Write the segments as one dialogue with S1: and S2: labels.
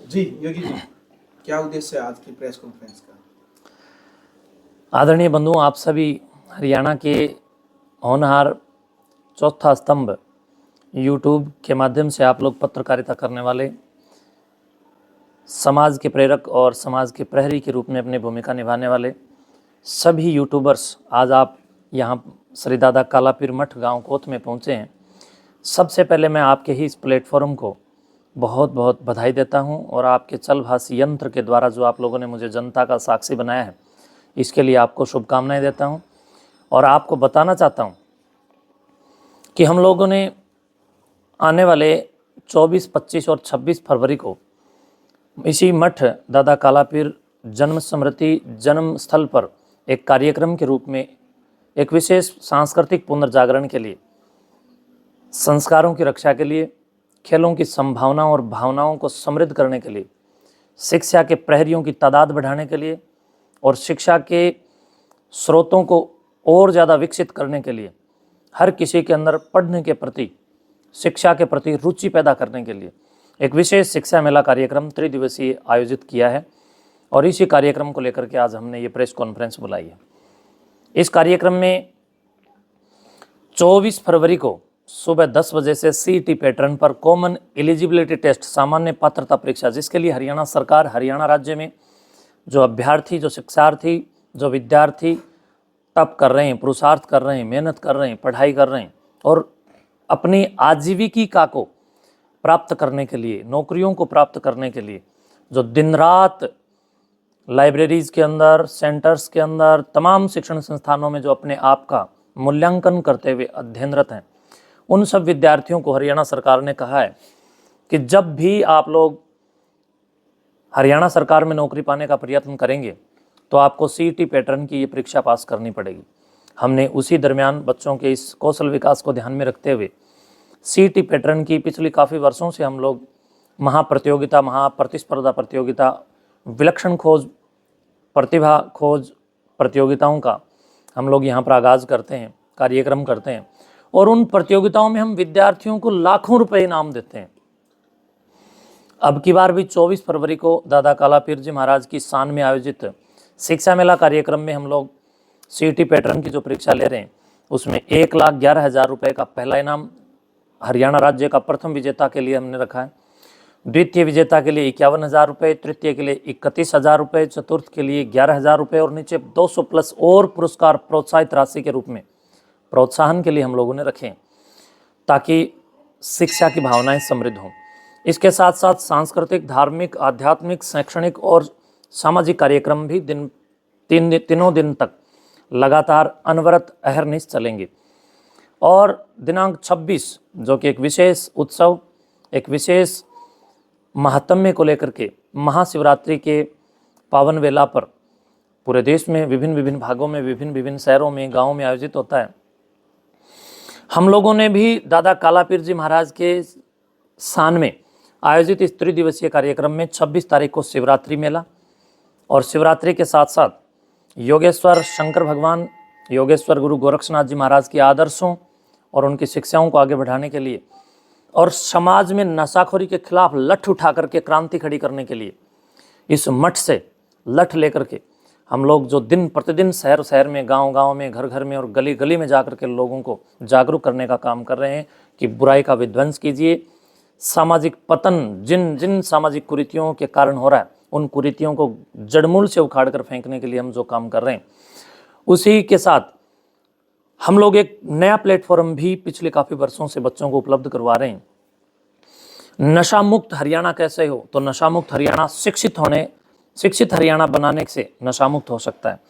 S1: जी योगी जी, क्या उद्देश्य है आज की प्रेस कॉन्फ्रेंस का?
S2: आदरणीय बंधुओं, आप सभी हरियाणा के होनहार चौथा स्तंभ यूट्यूब के माध्यम से आप लोग पत्रकारिता करने वाले, समाज के प्रेरक और समाज के प्रहरी के रूप में अपनी भूमिका निभाने वाले सभी यूट्यूबर्स, आज आप यहाँ श्री दादा कालापीर मठ गांव कोत में पहुँचे हैं। सबसे पहले मैं आपके ही इस प्लेटफॉर्म को बहुत बहुत बधाई देता हूँ और आपके चलभाषी यंत्र के द्वारा जो आप लोगों ने मुझे जनता का साक्षी बनाया है, इसके लिए आपको शुभकामनाएं देता हूँ। और आपको बताना चाहता हूँ कि हम लोगों ने आने वाले 24, 25 और 26 फरवरी को इसी मठ दादा कालापीर जन्म स्मृति जन्म स्थल पर एक कार्यक्रम के रूप में एक विशेष सांस्कृतिक पुनर्जागरण के लिए, संस्कारों की रक्षा के लिए, खेलों की संभावनाओं और भावनाओं को समृद्ध करने के लिए, शिक्षा के प्रहरियों की तादाद बढ़ाने के लिए और शिक्षा के स्रोतों को और ज़्यादा विकसित करने के लिए, हर किसी के अंदर पढ़ने के प्रति, शिक्षा के प्रति रुचि पैदा करने के लिए एक विशेष शिक्षा मेला कार्यक्रम त्रिदिवसीय आयोजित किया है। और इसी कार्यक्रम को लेकर के आज हमने ये प्रेस कॉन्फ्रेंस बुलाई है। इस कार्यक्रम में 24 फरवरी को सुबह 10 बजे से सीईटी पैटर्न पर कॉमन एलिजिबिलिटी टेस्ट, सामान्य पात्रता परीक्षा, जिसके लिए हरियाणा सरकार, हरियाणा राज्य में जो अभ्यर्थी, जो शिक्षार्थी, जो विद्यार्थी तप कर रहे हैं, पुरुषार्थ कर रहे हैं, मेहनत कर रहे हैं, पढ़ाई कर रहे हैं और अपनी आजीविका को प्राप्त करने के लिए, नौकरियों को प्राप्त करने के लिए जो दिन रात लाइब्रेरीज़ के अंदर, सेंटर्स के अंदर, तमाम शिक्षण संस्थानों में जो अपने आप का मूल्यांकन करते हुए अध्ययनरत हैं, उन सब विद्यार्थियों को हरियाणा सरकार ने कहा है कि जब भी आप लोग हरियाणा सरकार में नौकरी पाने का प्रयत्न करेंगे तो आपको सीईटी पैटर्न की ये परीक्षा पास करनी पड़ेगी। हमने उसी दरमियान बच्चों के इस कौशल विकास को ध्यान में रखते हुए सीईटी पैटर्न की पिछली काफ़ी वर्षों से हम लोग महाप्रतियोगिता, महाप्रतिस्पर्धा प्रतियोगिता, विलक्षण खोज, प्रतिभा खोज प्रतियोगिताओं का हम लोग यहाँ पर आगाज़ करते हैं, कार्यक्रम करते हैं और उन प्रतियोगिताओं में हम विद्यार्थियों को लाखों रुपए इनाम देते हैं। अब की बार भी 24 फरवरी को दादा कालापीर जी महाराज की शान में आयोजित शिक्षा मेला कार्यक्रम में हम लोग सीईटी पैटर्न की जो परीक्षा ले रहे हैं उसमें 1,11,000 रुपये का पहला इनाम हरियाणा राज्य का प्रथम विजेता के लिए हमने रखा है, द्वितीय विजेता के लिए 51,000 रुपये, तृतीय के लिए 31,000 रुपये, चतुर्थ के लिए 11,000 रुपये और नीचे 200 प्लस और पुरस्कार प्रोत्साहित राशि के रूप में प्रोत्साहन के लिए हम लोगों ने रखे ताकि शिक्षा की भावनाएं समृद्ध हों। इसके साथ साथ सांस्कृतिक, धार्मिक, आध्यात्मिक, शैक्षणिक और सामाजिक कार्यक्रम भी तीनों दिन तक लगातार अनवरत अहरनिश चलेंगे। और दिनांक 26 जो कि एक विशेष उत्सव, एक विशेष महात्म्य को लेकर के महाशिवरात्रि के पावन वेला पर पूरे देश में विभिन्न विभिन्न भागों में, विभिन्न विभिन्न शहरों में, गाँव में आयोजित होता है। हम लोगों ने भी दादा कालापीर जी महाराज के शान में आयोजित इस त्रिदिवसीय कार्यक्रम में 26 तारीख को शिवरात्रि मेला और शिवरात्रि के साथ साथ योगेश्वर शंकर भगवान, योगेश्वर गुरु गोरक्षनाथ जी महाराज के आदर्शों और उनकी शिक्षाओं को आगे बढ़ाने के लिए और समाज में नशाखोरी के खिलाफ लठ उठा करके क्रांति खड़ी करने के लिए इस मठ से लठ लेकर के हम लोग जो दिन प्रतिदिन शहर शहर में, गांव गांव में, घर घर में और गली गली में जाकर के लोगों को जागरूक करने का काम कर रहे हैं कि बुराई का विध्वंस कीजिए। सामाजिक पतन जिन जिन सामाजिक कुरीतियों के कारण हो रहा है उन कुरीतियों को जड़मूल से उखाड़ कर फेंकने के लिए हम जो काम कर रहे हैं, उसी के साथ हम लोग एक नया प्लेटफॉर्म भी पिछले काफ़ी वर्षों से बच्चों को उपलब्ध करवा रहे हैं। नशा मुक्त हरियाणा कैसे हो, तो नशा मुक्त हरियाणा शिक्षित हरियाणा बनाने से नशा मुक्त हो सकता है।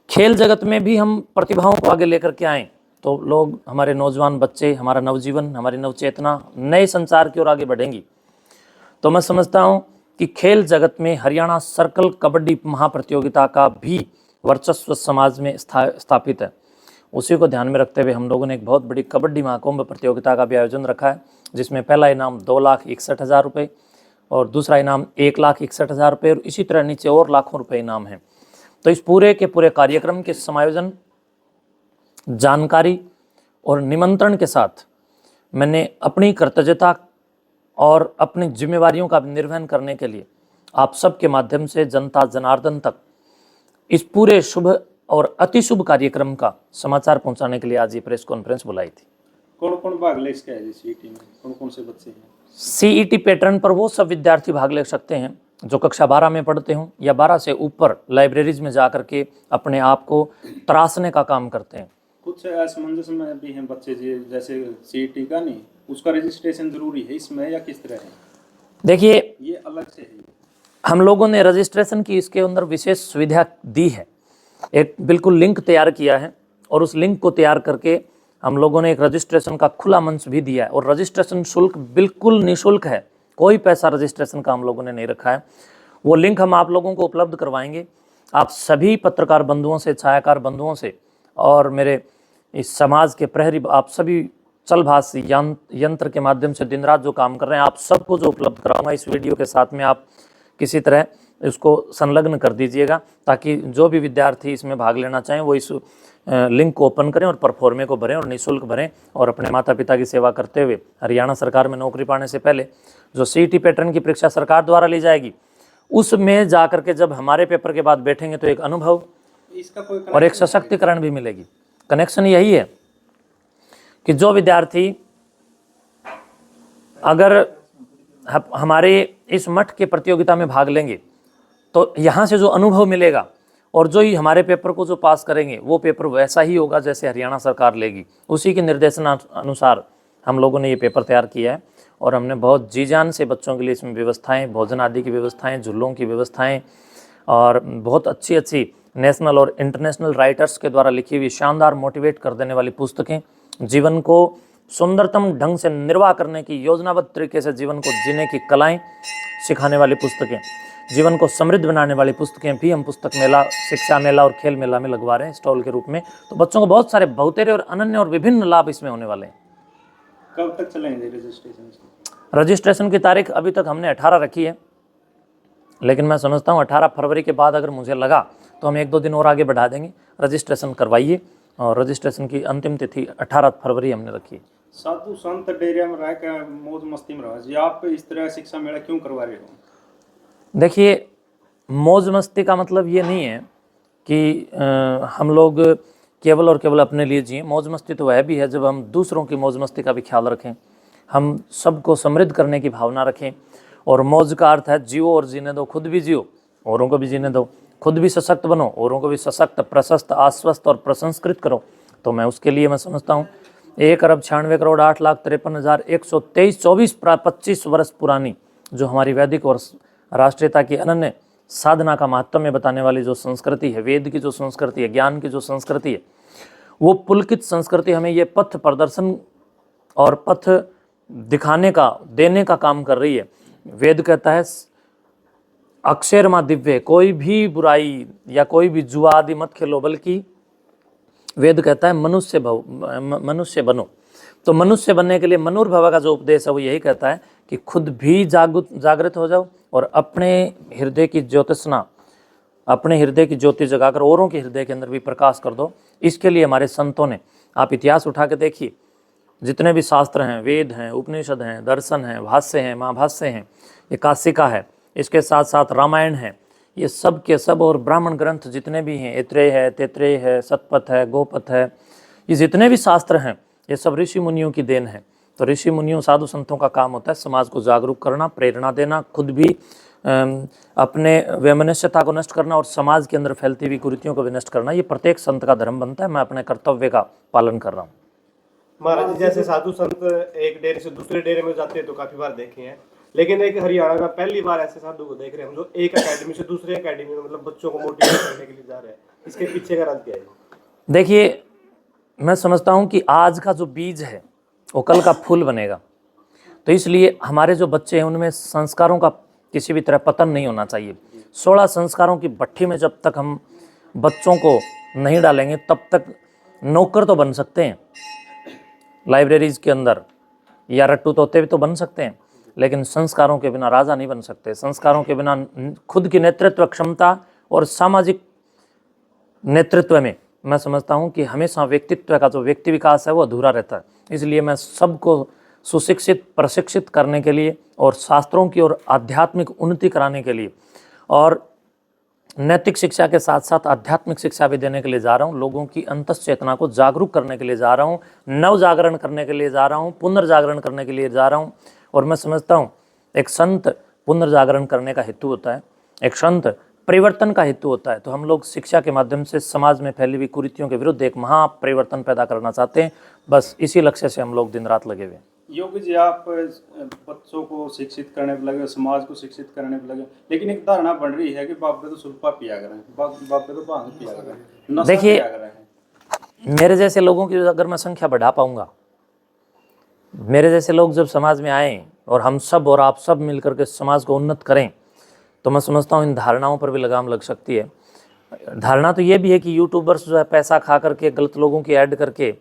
S2: खेल जगत में भी हम प्रतिभाओं को आगे लेकर के आएँ तो लोग, हमारे नौजवान बच्चे, हमारा नवजीवन, हमारी नवचेतना नए संसार की ओर आगे बढ़ेंगी। तो मैं समझता हूँ कि खेल जगत में हरियाणा सर्कल कबड्डी महाप्रतियोगिता का भी वर्चस्व समाज में स्थापित है। उसी को ध्यान में रखते हुए हम लोगों ने एक बहुत बड़ी कबड्डी महाकुंभ प्रतियोगिता का भी आयोजन रखा है, जिसमें पहला इनाम 2,61,000 रुपये और दूसरा इनाम 1,61,000 रुपये और इसी तरह नीचे और लाखों रुपए इनाम है। तो इस पूरे के पूरे कार्यक्रम के समायोजन, जानकारी और निमंत्रण के साथ मैंने अपनी कृतज्ञता और अपनी जिम्मेवारियों का निर्वहन करने के लिए आप सबके माध्यम से जनता जनार्दन तक इस पूरे शुभ और अति शुभ कार्यक्रम का समाचार पहुंचाने के लिए आज ये प्रेस कॉन्फ्रेंस बुलाई थी।
S3: कौन कौन भाग ले इसके है सीईटी में, कौन कौन से बच्चे हैं?
S2: सीईटी पैटर्न पर वो सब विद्यार्थी भाग ले सकते हैं जो कक्षा 12 में पढ़ते हों या 12 से ऊपर लाइब्रेरीज में जा करके अपने आप को तराशने का काम करते हैं।
S3: कुछ असमंजस में भी हैं बच्चे जैसे सीईटी का नहीं, उसका रजिस्ट्रेशन जरूरी है इसमें या किस तरह है?
S2: देखिए,
S3: ये अलग से है।
S2: हम लोगों ने रजिस्ट्रेशन की इसके अंदर विशेष सुविधा दी है। एक बिल्कुल लिंक तैयार किया है और उस लिंक को तैयार करके हम लोगों ने एक रजिस्ट्रेशन का खुला मंच भी दिया है और रजिस्ट्रेशन शुल्क बिल्कुल निःशुल्क है, कोई पैसा रजिस्ट्रेशन का हम लोगों ने नहीं रखा है। वो लिंक हम आप लोगों को उपलब्ध करवाएंगे। आप सभी पत्रकार बंधुओं से, छायाकार बंधुओं से और मेरे इस समाज के प्रहरी, आप सभी चलभाष यंत्र के माध्यम से दिन रात जो काम कर रहे हैं, आप सबको जो उपलब्ध कराऊंगा इस वीडियो के साथ में, आप किसी तरह इसको संलग्न कर दीजिएगा ताकि जो भी विद्यार्थी इसमें भाग लेना चाहें वो इस लिंक को ओपन करें और परफॉर्मे को भरें और निःशुल्क भरें और अपने माता पिता की सेवा करते हुए हरियाणा सरकार में नौकरी पाने से पहले जो सीईटी पैटर्न की परीक्षा सरकार द्वारा ली जाएगी उसमें जा करके जब हमारे पेपर के बाद बैठेंगे तो एक अनुभव
S3: इसका कोई
S2: और एक सशक्तिकरण भी मिलेगी। कनेक्शन यही है कि जो विद्यार्थी अगर हमारे इस मठ के प्रतियोगिता में भाग लेंगे तो यहाँ से जो अनुभव मिलेगा और जो ही हमारे पेपर को जो पास करेंगे वो पेपर वैसा ही होगा जैसे हरियाणा सरकार लेगी। उसी के निर्देशन अनुसार हम लोगों ने ये पेपर तैयार किया है और हमने बहुत जी जान से बच्चों के लिए इसमें व्यवस्थाएं, भोजन आदि की व्यवस्थाएं, झूलों की व्यवस्थाएं और बहुत अच्छी अच्छी नेशनल और इंटरनेशनल राइटर्स के द्वारा लिखी हुई शानदार मोटिवेट कर देने वाली पुस्तकें, जीवन को सुंदरतम ढंग से निर्वाह करने की योजनाबद्ध तरीके से जीवन को जीने की कलाएं सिखाने वाली पुस्तकें, जीवन को समृद्ध बनाने वाली पुस्तकें भी हम पुस्तक मेला, शिक्षा मेला और खेल मेला में लगवा रहे हैं स्टॉल के रूप में। तो बच्चों को बहुत सारे बहुतेरे और अनन्य और विभिन्न लाभ इसमें होने वाले हैं।
S3: कब तक चलेंगे रजिस्ट्रेशन?
S2: रजिस्ट्रेशन की तारीख अभी तक हमने 18 रखी है, लेकिन मैं समझता हूँ 18 फरवरी के बाद अगर मुझे लगा तो हम 1-2 दिन और आगे बढ़ा देंगे। रजिस्ट्रेशन करवाइए और रजिस्ट्रेशन की अंतिम तिथि 18 फरवरी हमने रखी है।
S3: साधु संत डेरिया में रह कर मौज मस्ती में रहा जी, आप इस तरह शिक्षा मेला क्यों करवा रहे हो?
S2: देखिए, मौज मस्ती का मतलब ये नहीं है कि हम लोग केवल और केवल अपने लिए जिए। मौज मस्ती तो वह भी है जब हम दूसरों की मौज मस्ती का भी ख्याल रखें, हम सबको समृद्ध करने की भावना रखें। और मौज का अर्थ है जियो और जीने दो, खुद भी जियो औरों को भी जीने दो, खुद भी सशक्त बनो, औरों को भी सशक्त, प्रशस्त, आश्वस्त और प्रसंस्कृत करो। तो मैं उसके लिए मैं समझता हूँ 1,96,08,53,123 24-25 वर्ष पुरानी जो हमारी वैदिक और राष्ट्रीयता की अनन्य साधना का महत्व बताने वाली जो संस्कृति है, वेद की जो संस्कृति है, ज्ञान की जो संस्कृति है, वो पुलकित संस्कृति हमें ये पथ प्रदर्शन और पथ दिखाने का, देने का काम कर रही है। वेद कहता है अक्षर माँ दिव्य, कोई भी बुराई या कोई भी जुआ आदि मत खेलो, बल्कि वेद कहता है मनुष्य बनो। तो मनुष्य बनने के लिए मनुर्भव का जो उपदेश है वो यही कहता है कि खुद भी जागृत हो जाओ और अपने हृदय की ज्योतिषना, अपने हृदय की ज्योति जगाकर औरों के हृदय के अंदर भी प्रकाश कर दो। इसके लिए हमारे संतों ने, आप इतिहास उठा के देखिए, जितने भी शास्त्र हैं, वेद हैं, उपनिषद हैं, दर्शन हैं, भाष्य हैं, महाभाष्य हैं, ये काशिका है, इसके साथ साथ रामायण है, ये सब के सब और ब्राह्मण ग्रंथ जितने भी हैं, ऐत्रेय है, तैत्रेय है, शतपथ है, गोपथ है, ये जितने भी शास्त्र हैं ये सब ऋषि मुनियों की देन है। तो ऋषि मुनियों, साधु संतों का काम होता है समाज को जागरूक करना, प्रेरणा देना, खुद भी अपने वैमनस्यता को नष्ट करना और समाज के अंदर फैलती हुई कुरीतियों को भी नष्ट करना। ये प्रत्येक संत का धर्म बनता है। मैं अपने कर्तव्य का पालन कर रहा हूँ।
S4: महाराज, जैसे साधु संत एक डेरे से दूसरे डेरे में जाते हैं तो काफी बार देखे हैं, लेकिन एक हरियाणा में पहली बार ऐसे साधु को देख रहे हैं हम जो एक एकेडमी से दूसरे एकेडमी में मतलब बच्चों को मोटिवेट करने के लिए जा रहे हैं। इसके पीछे का राज क्या है?
S2: देखिए, मैं समझता हूँ कि आज का जो बीज है वो कल का फूल बनेगा। तो इसलिए हमारे जो बच्चे हैं उनमें संस्कारों का किसी भी तरह पतन नहीं होना चाहिए। 16 संस्कारों की भट्ठी में जब तक हम बच्चों को नहीं डालेंगे तब तक नौकर तो बन सकते हैं लाइब्रेरीज के अंदर, या रट्टू तोते भी तो बन सकते हैं, लेकिन संस्कारों के बिना राजा नहीं बन सकते। संस्कारों के बिना खुद की नेतृत्व क्षमता और सामाजिक नेतृत्व में मैं समझता हूँ कि हमेशा व्यक्तित्व का जो व्यक्ति विकास है वो अधूरा रहता है। इसलिए मैं सबको सुशिक्षित प्रशिक्षित करने के लिए और शास्त्रों की ओर आध्यात्मिक उन्नति कराने के लिए और नैतिक शिक्षा के साथ साथ आध्यात्मिक शिक्षा भी देने के लिए जा रहा हूँ। लोगों की अंतश्चेतना को जागरूक करने के लिए जा रहा हूँ, नव जागरण करने के लिए जा रहा हूँ, पुनर्जागरण करने के लिए जा रहा हूँ। और मैं समझता हूँ एक संत पुनर्जागरण करने का हेतु होता है, एक संत परिवर्तन का हेतु होता है। तो हम लोग शिक्षा के माध्यम से समाज में फैली हुई कुरीतियों के विरुद्ध एक महापरिवर्तन पैदा करना चाहते हैं। बस इसी लक्ष्य से हम लोग दिन रात लगे हुए हैं।
S3: योगी जी, आप बच्चों को शिक्षित करने पर लगे, समाज को शिक्षित करने पर लगे, लेकिन एक धारणा बन रही है कि बाप पे तो सुल्फा पिया करें, बाप पे तो भांग पिया करें, नशा
S2: देखिए,
S3: किया करें।
S2: मेरे जैसे लोगों की अगर मैं संख्या बढ़ा पाऊंगा, मेरे जैसे लोग जब समाज में आए और हम सब और आप सब मिलकर के समाज को उन्नत करें, तो मैं समझता हूँ इन धारणाओं पर भी लगाम लग सकती है। धारणा तो ये भी है कि यूट्यूबर्स जो है पैसा खा करके गलत लोगों की ऐड करके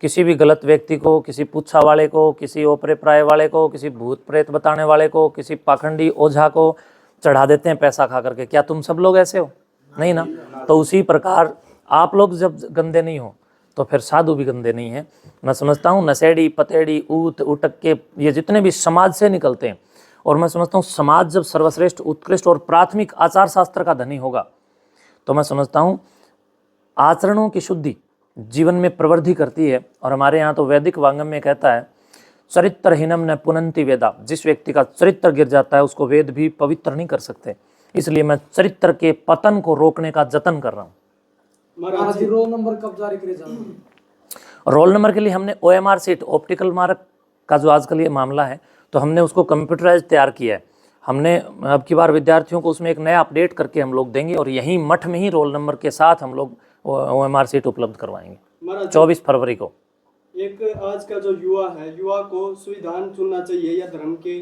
S2: किसी भी गलत व्यक्ति को, किसी पुच्छा वाले को, किसी ओपरे प्राय वाले को, किसी भूत प्रेत बताने वाले को, किसी पाखंडी ओझा को चढ़ा देते हैं पैसा खा करके। क्या तुम सब लोग ऐसे हो? नहीं ना। तो उसी प्रकार आप लोग जब गंदे नहीं हो तो फिर साधु भी गंदे नहीं है। मैं समझता हूँ नशेड़ी, पतेड़ी, ऊत, उटक के ये जितने भी समाज से निकलते हैं, और मैं समझता हूँ समाज जब सर्वश्रेष्ठ, उत्कृष्ट और प्राथमिक आचार शास्त्र का धनी होगा तो मैं समझता हूँ आचरणों की शुद्धि जीवन में प्रवृद्धि करती है। और हमारे यहाँ तो वैदिक वांगम में कहता है चरित्रहीनम न पुनन्ति वेदा। जिस व्यक्ति का चरित्र गिर जाता है उसको वेद भी पवित्र नहीं कर सकते। इसलिए मैं चरित्र के पतन को रोकने का जतन कर रहा हूँ।
S5: महाराज जी, रोल नंबर कब जारी करे जाएंगे?
S2: रोल नंबर के लिए हमने OMR सीट, ऑप्टिकल मार्क का जो आजकल ये मामला है, तो हमने उसको कंप्यूटराइज तैयार किया है। हमने अब की बार विद्यार्थियों को उसमें एक नया अपडेट करके हम लोग देंगे और यहीं मठ में ही रोल नंबर के साथ हम लोग OMR सीट उपलब्ध करवाएंगे 24 फरवरी को।
S5: एक आज का जो युवा है, युवा को संविधान चुनना चाहिए या धर्म के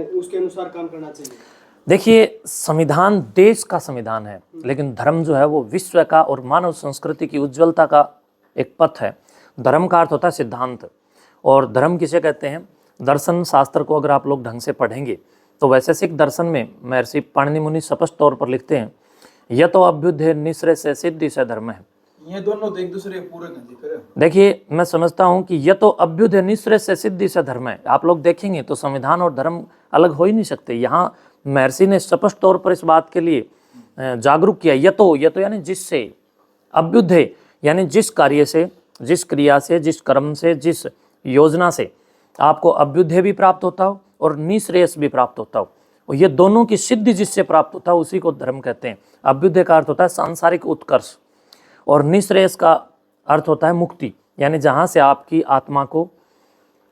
S5: उसके अनुसार काम करना चाहिए?
S2: देखिए, संविधान देश का संविधान है, लेकिन धर्म जो है वो विश्व का और मानव संस्कृति की उज्ज्वलता का एक पथ है। धर्म का अर्थ होता है सिद्धांत, और धर्म किसे कहते हैं? दर्शन शास्त्र को अगर आप लोग ढंग से पढ़ेंगे तो वैशेषिक दर्शन में महर्षि पाणिनि मुनि स्पष्ट तौर पर लिखते हैं यह तो अभ्युदय निश्रय से सिद्धि से धर्म है।
S1: ये दोनों तो एक दूसरे के पूरक हैं जी। फिर
S2: देखिए, मैं समझता हूँ कि यह तो अभ्युदय निश्रय से सिद्धि से धर्म है। आप लोग देखेंगे तो संविधान और धर्म अलग हो ही नहीं सकते। यहाँ महर्षि ने स्पष्ट तौर पर इस बात के लिए जागरूक किया। यह तो यानी जिससे, अभ्युदय यानी जिस कार्य से, जिस क्रिया से, जिस कर्म से, जिस योजना से आपको अभ्युदय भी प्राप्त होता हो और निश्रेयस भी प्राप्त होता हो, और ये दोनों की सिद्धि जिससे प्राप्त होता है उसी को धर्म कहते हैं। अभ्युदय का अर्थ होता है सांसारिक उत्कर्ष और निश्रेयस का अर्थ होता है मुक्ति, यानी जहाँ से आपकी आत्मा को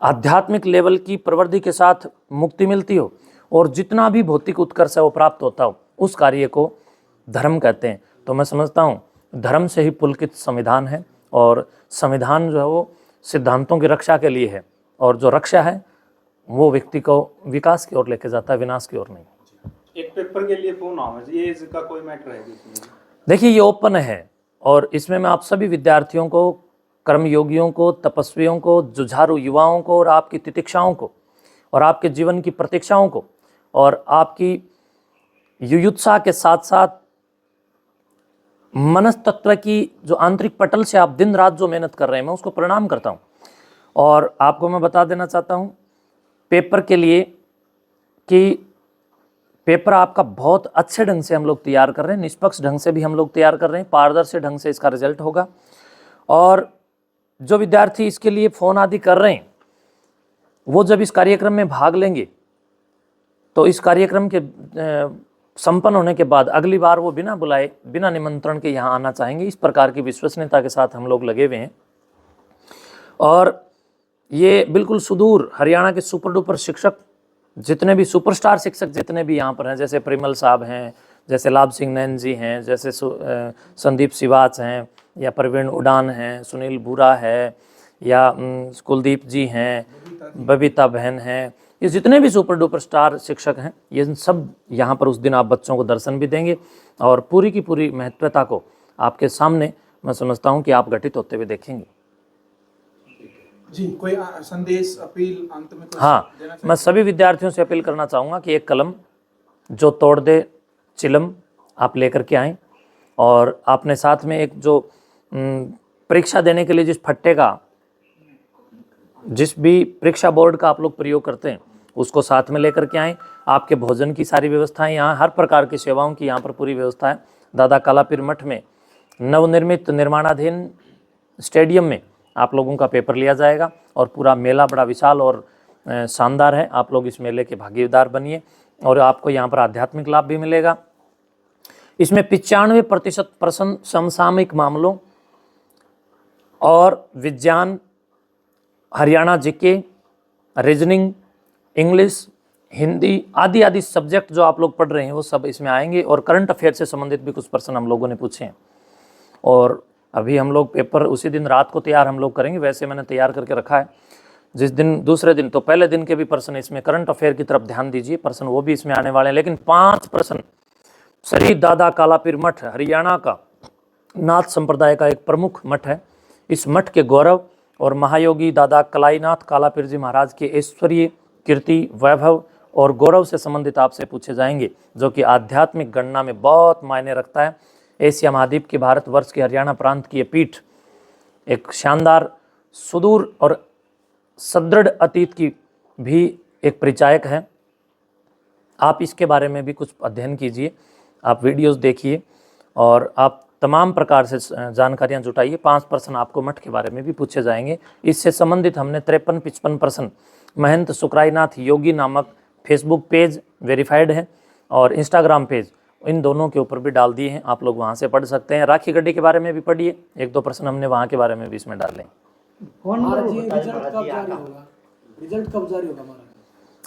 S2: आध्यात्मिक लेवल की प्रवृत्ति के साथ मुक्ति मिलती हो और जितना भी भौतिक उत्कर्ष है वो प्राप्त होता हो, उस कार्य को धर्म कहते हैं। तो मैं समझता हूँ धर्म से ही पुलकित संविधान है, और संविधान जो है वो सिद्धांतों की रक्षा के लिए है, और जो रक्षा है वो व्यक्ति को विकास की ओर लेके जाता है, विनाश की ओर नहीं।
S3: एक पेपर के लिए कौन आवे जी? एज का कोई मैटर है इसमें?
S2: देखिए, ये ओपन है और इसमें मैं आप सभी विद्यार्थियों को, कर्मयोगियों को, तपस्वियों को, जुझारू युवाओं को और आपकी तितिक्षाओं को और आपके जीवन की प्रतीक्षाओं को और आपकी युयुत्सा के साथ साथ मनस्तत्व की जो आंतरिक पटल से आप दिन रात जो मेहनत कर रहे हैं, मैं उसको प्रणाम करता हूँ। और आपको मैं बता देना चाहता हूँ पेपर के लिए कि पेपर आपका बहुत अच्छे ढंग से हम लोग तैयार कर रहे हैं, निष्पक्ष ढंग से भी हम लोग तैयार कर रहे हैं, पारदर्शी ढंग से इसका रिजल्ट होगा। और जो विद्यार्थी इसके लिए फ़ोन आदि कर रहे हैं वो जब इस कार्यक्रम में भाग लेंगे तो इस कार्यक्रम के संपन्न होने के बाद अगली बार वो बिना बुलाए, बिना निमंत्रण के यहाँ आना चाहेंगे। इस प्रकार की विश्वसनीयता के साथ हम लोग लगे हुए हैं। और ये बिल्कुल सुदूर हरियाणा के सुपर डुपर शिक्षक, जितने भी सुपरस्टार शिक्षक जितने भी यहाँ पर हैं, जैसे परिमल साहब हैं, जैसे लाभ सिंह नैन जी हैं, जैसे संदीप सिवाच हैं, या प्रवीण उड़ान हैं, सुनील बुरा है, या कुलदीप जी हैं, बबीता बहन हैं, ये जितने भी सुपर डुपर स्टार शिक्षक हैं, ये सब यहाँ पर उस दिन आप बच्चों को दर्शन भी देंगे और पूरी की पूरी महत्वता को आपके सामने मैं समझता हूँ कि आप घटित होते हुए देखेंगे।
S1: जी, कोई संदेश, अपील अंत में कुछ
S2: हाँ,
S1: देना
S2: मैं सभी विद्यार्थियों से अपील करना चाहूँगा कि एक कलम जो तोड़ दे चिलम आप लेकर के आएँ, और आपने साथ में एक जो परीक्षा देने के लिए जिस फट्टे का जिस भी परीक्षा बोर्ड का आप लोग प्रयोग करते हैं उसको साथ में लेकर के आएँ। आपके भोजन की सारी व्यवस्थाएं यहाँ, हर प्रकार की सेवाओं की यहाँ पर पूरी व्यवस्था है। दादा कालापीर मठ में नवनिर्मित निर्माणाधीन स्टेडियम में आप लोगों का पेपर लिया जाएगा और पूरा मेला बड़ा विशाल और शानदार है। आप लोग इस मेले के भागीदार बनिए और आपको यहाँ पर आध्यात्मिक लाभ भी मिलेगा। इसमें 95% समसामयिक मामलों और विज्ञान, Haryana GK, reasoning, English, Hindi आदि आदि सब्जेक्ट जो आप लोग पढ़ रहे हैं वो सब इसमें आएंगे। और करंट अफेयर से संबंधित भी कुछ प्रश्न हम लोगों ने पूछे हैं और अभी हम लोग पेपर उसी दिन रात को तैयार हम लोग करेंगे। वैसे मैंने तैयार करके रखा है। जिस दिन दूसरे दिन तो पहले दिन के भी प्रश्न इसमें करंट अफेयर की तरफ ध्यान दीजिए, प्रश्न वो भी इसमें आने वाले हैं। लेकिन 5 प्रश्न श्री दादा कालापीर मठ हरियाणा का नाथ संप्रदाय का एक प्रमुख मठ है। इस मठ के गौरव और महायोगी दादा कलाईनाथ कालापीर जी महाराज के ऐश्वर्य, कीर्ति, वैभव और गौरव से संबंधित आपसे पूछे जाएंगे, जो कि आध्यात्मिक गणना में बहुत मायने रखता है। एशिया महाद्वीप के भारतवर्ष के हरियाणा प्रांत की ये पीठ एक शानदार, सुदूर और सदृढ़ अतीत की भी एक परिचायक है। आप इसके बारे में भी कुछ अध्ययन कीजिए, आप वीडियोस देखिए और आप तमाम प्रकार से जानकारियां जुटाइए। 5 प्रश्न आपको मठ के बारे में भी पूछे जाएंगे। इससे संबंधित हमने 53-55 प्रश्न महंत सुकराईनाथ योगी नामक फेसबुक पेज वेरीफाइड है और इंस्टाग्राम पेज, इन दोनों के ऊपर भी डाल दिए हैं। आप लोग वहाँ से पढ़ सकते हैं। राखी गड्डी के बारे में भी पढ़िए, 1-2 प्रश्न हमने वहाँ के बारे में भी इसमें डाले।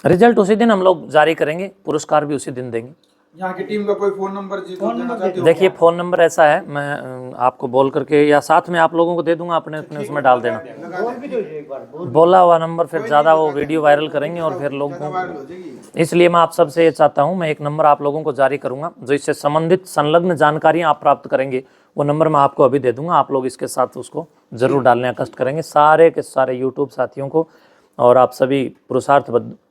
S2: रिजल्ट उसी दिन हम लोग जारी करेंगे, पुरस्कार भी उसी दिन देंगे।
S1: यहाँ की टीम का कोई फोन नंबर जी तो देना चाहते हो?
S2: देखिए फ़ोन नंबर ऐसा है, मैं आपको बोल करके या साथ में आप लोगों को दे दूंगा, अपने अपने उसमें डाल देना। बोला हुआ नंबर फिर ज़्यादा वो वीडियो वायरल करेंगे और फिर लोग, इसलिए मैं आप सबसे ये चाहता हूँ, मैं एक नंबर आप लोगों को जारी करूँगा जो इससे संबंधित संलग्न जानकारियाँ आप प्राप्त करेंगे। वो नंबर मैं आपको अभी दे दूँगा, आप लोग इसके साथ उसको ज़रूर डालने का कष्ट करेंगे, सारे के सारे यूट्यूब साथियों को। और आप सभी पुरुषार्थ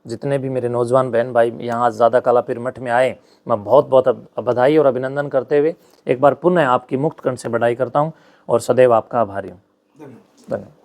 S2: जितने भी मेरे नौजवान बहन भाई यहाँ आज दादा कालापीर मठ में आए, मैं बहुत बहुत बधाई और अभिनंदन करते हुए एक बार पुनः आपकी मुक्त कंठ से बधाई करता हूँ और सदैव आपका आभारी हूँ। धन्यवाद।